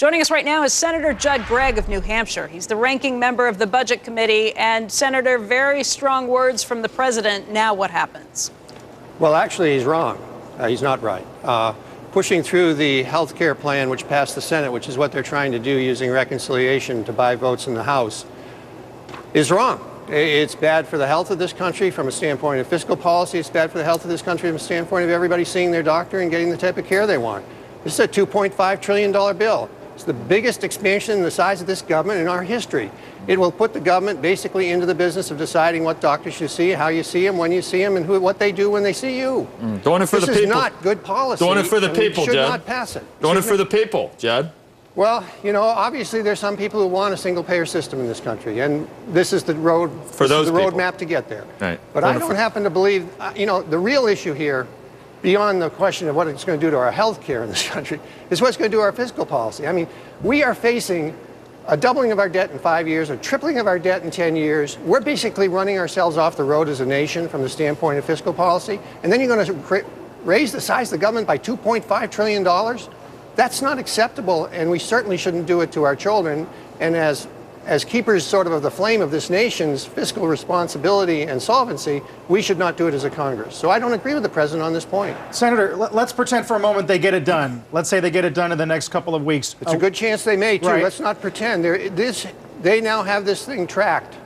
Joining us right now is Senator Gregg of New Hampshire. He's the ranking member of the Budget Committee. And, Senator, very strong words from the president. Now what happens? Well, actually, he's wrong. He's not right. Pushing through the health care plan, which passed the Senate, which is what they're trying to do using reconciliation to buy votes in the House, is wrong. It's bad for the health of this country from a standpoint of fiscal policy. It's bad for the health of this country from a standpoint of everybody seeing their doctor and getting the type of care they want. This is a $2.5 trillion bill. It's the biggest expansion in the size of this government in our history. It will put the government basically into the business of deciding what doctors you see, how you see them, when you see them, and what they do when they see you. Doing it for the people. This is not good policy. Doing it for the people, Judd. Judd. Should not pass it. Doing it for the people, Judd. Well, you know, obviously there's some people who want a single-payer system in this country, and this is the road for those the roadmap to get there. Right. But I don't happen to believe, you know, the real issue here, beyond the question of what it's going to do to our health care in this country, is what it's going to do to our fiscal policy. I mean, we are facing a doubling of our debt in 5 years, a tripling of our debt in 10 years. We're basically running ourselves off the road as a nation from the standpoint of fiscal policy. And then you're going to raise the size of the government by $2.5 trillion? That's not acceptable, and we certainly shouldn't do it to our children. And as keepers sort of the flame of this nation's fiscal responsibility and solvency, we should not do it as a Congress. So I don't agree with the president on this point. Senator, let's pretend for a moment they get it done. Let's say they get it done in the next couple of weeks. It's a good chance they may, too. Right. Let's not pretend. They now have this thing tracked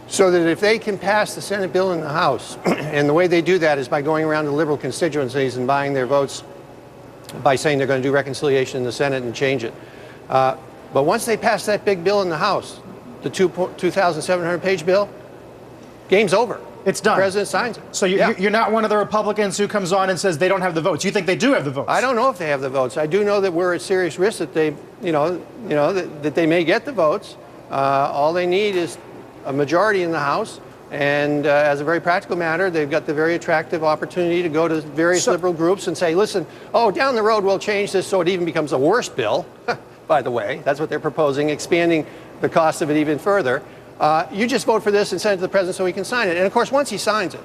so that if they can pass the Senate bill in the House, and the way they do that is by going around to liberal constituencies and buying their votes by saying they're going to do reconciliation in the Senate and change it. But once they pass that big bill in the House, the 2,700-page bill, game's over. It's done. The president signs it. So you're not one of the Republicans who comes on and says they don't have the votes. You think they do have the votes? I don't know if they have the votes. I do know that we're at serious risk that they, that they may get the votes. All they need is a majority in the House. And as a very practical matter, they've got the very attractive opportunity to go to various liberal groups and say, listen, down the road we'll change this so it even becomes a worse bill. By the way, that's what they're proposing, expanding the cost of it even further. You just vote for this and send it to the president so he can sign it. And of course, once he signs it,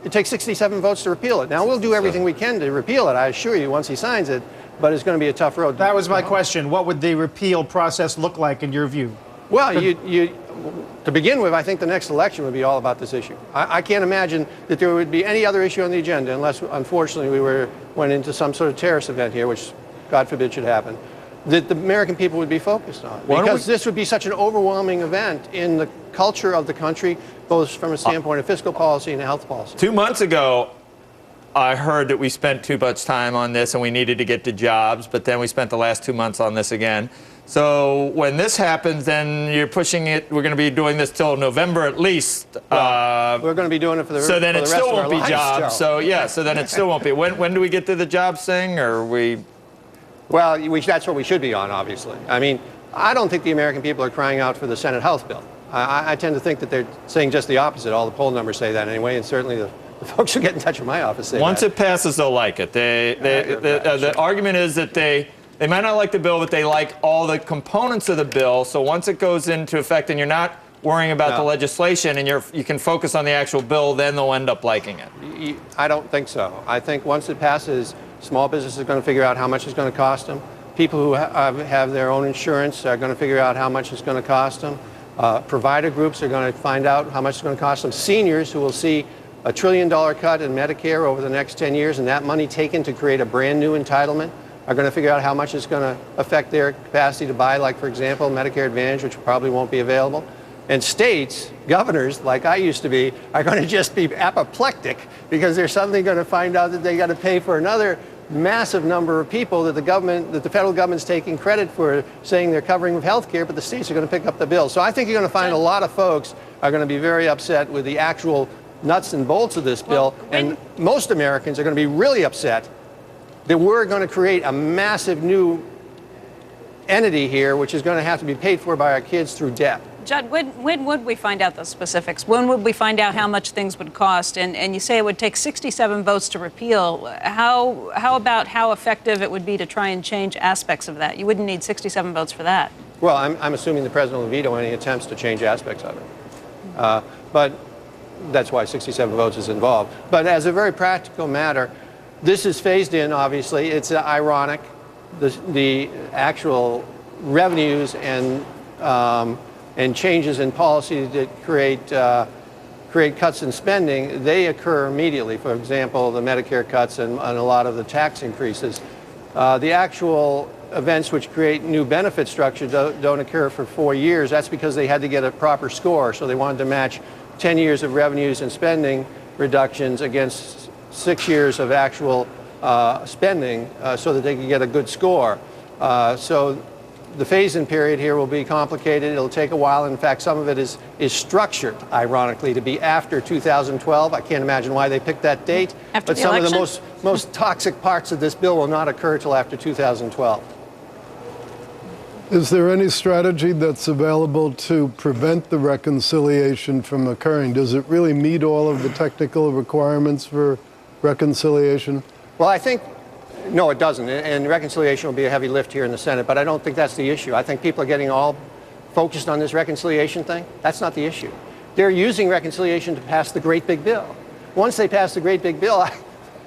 it takes 67 votes to repeal it. Now, we'll do everything we can to repeal it, I assure you, once he signs it, but it's going to be a tough road. That was my question. What would the repeal process look like in your view? Well, to begin with, I think the next election would be all about this issue. I can't imagine that there would be any other issue on the agenda unless, unfortunately, we went into some sort of terrorist event here, which, God forbid, should happen, that the American people would be focused on. Because this would be such an overwhelming event in the culture of the country, both from a standpoint of fiscal policy and health policy. 2 months ago, I heard that we spent too much time on this and we needed to get to jobs, but then we spent the last 2 months on this again. So when this happens, then you're pushing it. We're going to be doing this till November at least. Well, we're going to be doing it for the rest of our lives. So then it still won't be jobs. So yeah, so then it still won't be. When do we get to the jobs thing, or we? Well, that's what we should be on, obviously. I mean, I don't think the American people are crying out for the Senate health bill. I tend to think that they're saying just the opposite. All the poll numbers say that anyway, and certainly the folks who get in touch with my office say Once that. it passes, they'll like it. The argument is that they might not like the bill, but they like all the components of the bill. So once it goes into effect and you're not worrying about the legislation and you can focus on the actual bill, then they'll end up liking it. I don't think so. I think once it passes, small businesses are going to figure out how much it's going to cost them. People who have their own insurance are going to figure out how much it's going to cost them. Provider groups are going to find out how much it's going to cost them. Seniors who will see a $1 trillion cut in Medicare over the next 10 years and that money taken to create a brand new entitlement are going to figure out how much it's going to affect their capacity to buy, like, for example, Medicare Advantage, which probably won't be available. And states, governors, like I used to be, are going to just be apoplectic because they're suddenly going to find out that they got to pay for another massive number of people that the federal government's taking credit for saying they're covering with health care, but the states are going to pick up the bill. So I think you're going to find a lot of folks are going to be very upset with the actual nuts and bolts of this bill. And most Americans are going to be really upset that we're going to create a massive new entity here, which is going to have to be paid for by our kids through debt. Judd, when would we find out the specifics? When would we find out how much things would cost? And you say it would take 67 votes to repeal. How about how effective it would be to try and change aspects of that? You wouldn't need 67 votes for that. Well, I'm assuming the president will veto any attempts to change aspects of it. But that's why 67 votes is involved. But as a very practical matter, this is phased in, obviously. It's ironic the actual revenues and changes in policy that create cuts in spending, they occur immediately. For example, the Medicare cuts and a lot of the tax increases. The actual events which create new benefit structure don't occur for 4 years. That's because they had to get a proper score. So they wanted to match 10 years of revenues and spending reductions against 6 years of actual spending so that they could get a good score. So the phase-in period here will be complicated. It'll take a while. In fact, some of it is structured, ironically, to be after 2012. I can't imagine why they picked that date. After but the some election? of the most toxic parts of this bill will not occur till after 2012. Is there any strategy that's available to prevent the reconciliation from occurring? Does it really meet all of the technical requirements for reconciliation? Well, I think, no, it doesn't. And reconciliation will be a heavy lift here in the Senate, but I don't think that's the issue. I think people are getting all focused on this reconciliation thing. That's not the issue. They're using reconciliation to pass the great big bill. Once they pass the great big bill,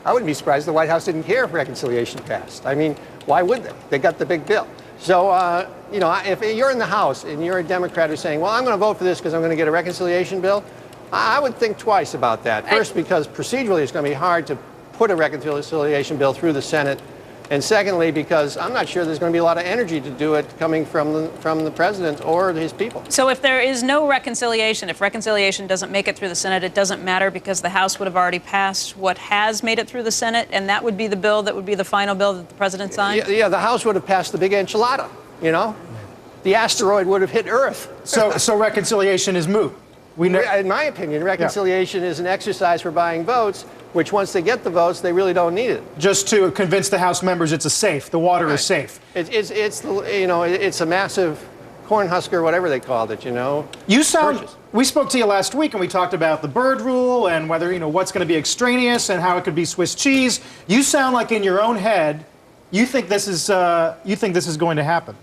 I wouldn't be surprised the White House didn't care if reconciliation passed. I mean, why would they? They got the big bill. So, you know, if you're in the House and you're a Democrat who's saying, well, I'm going to vote for this because I'm going to get a reconciliation bill, I would think twice about that. First, because procedurally it's going to be hard to put a reconciliation bill through the Senate. And secondly, because I'm not sure there's going to be a lot of energy to do it coming from the president or his people. So if there is no reconciliation, if reconciliation doesn't make it through the Senate, it doesn't matter because the House would have already passed what has made it through the Senate, and that would be the bill that would be the final bill that the president signed? Yeah, the House would have passed the big enchilada, you know? The asteroid would have hit Earth. So reconciliation is moot. In my opinion, reconciliation is an exercise for buying votes, which once they get the votes, they really don't need it. Just to convince the House members it's safe. The water is safe. It's a massive cornhusker, whatever they called it, you know. We spoke to you last week and we talked about the Byrd rule and whether, you know, what's going to be extraneous and how it could be Swiss cheese. You sound like in your own head, you think this is going to happen.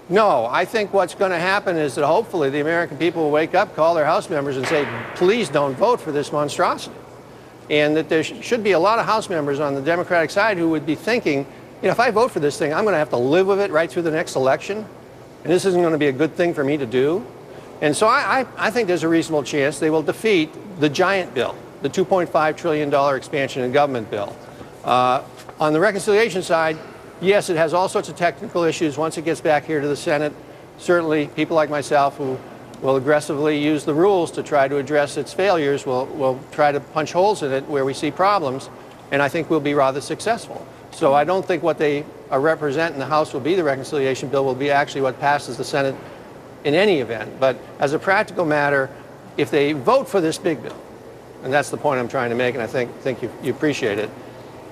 No, I think what's going to happen is that hopefully the American people will wake up, call their House members and say, please don't vote for this monstrosity. And that there should be a lot of House members on the Democratic side who would be thinking, you know, if I vote for this thing, I'm going to have to live with it right through the next election. And this isn't going to be a good thing for me to do. And so I think there's a reasonable chance they will defeat the giant bill, the $2.5 trillion expansion in government bill. On the reconciliation side, yes, it has all sorts of technical issues once it gets back here to the Senate. Certainly, people like myself who will aggressively use the rules to try to address its failures will try to punch holes in it where we see problems, and I think we'll be rather successful. So I don't think what they represent in the House will be the reconciliation bill, will be actually what passes the Senate in any event. But as a practical matter, if they vote for this big bill, and that's the point I'm trying to make, and I think you appreciate it,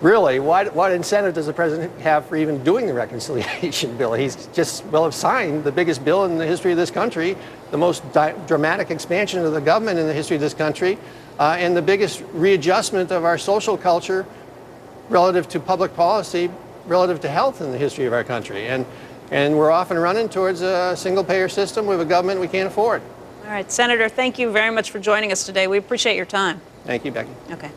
really, what incentive does the president have for even doing the reconciliation bill? He's just will have signed the biggest bill in the history of this country, the most dramatic expansion of the government in the history of this country, and the biggest readjustment of our social culture relative to public policy, relative to health in the history of our country. And we're often running towards a single-payer system with a government we can't afford. All right, Senator, thank you very much for joining us today. We appreciate your time. Thank you, Becky. Okay.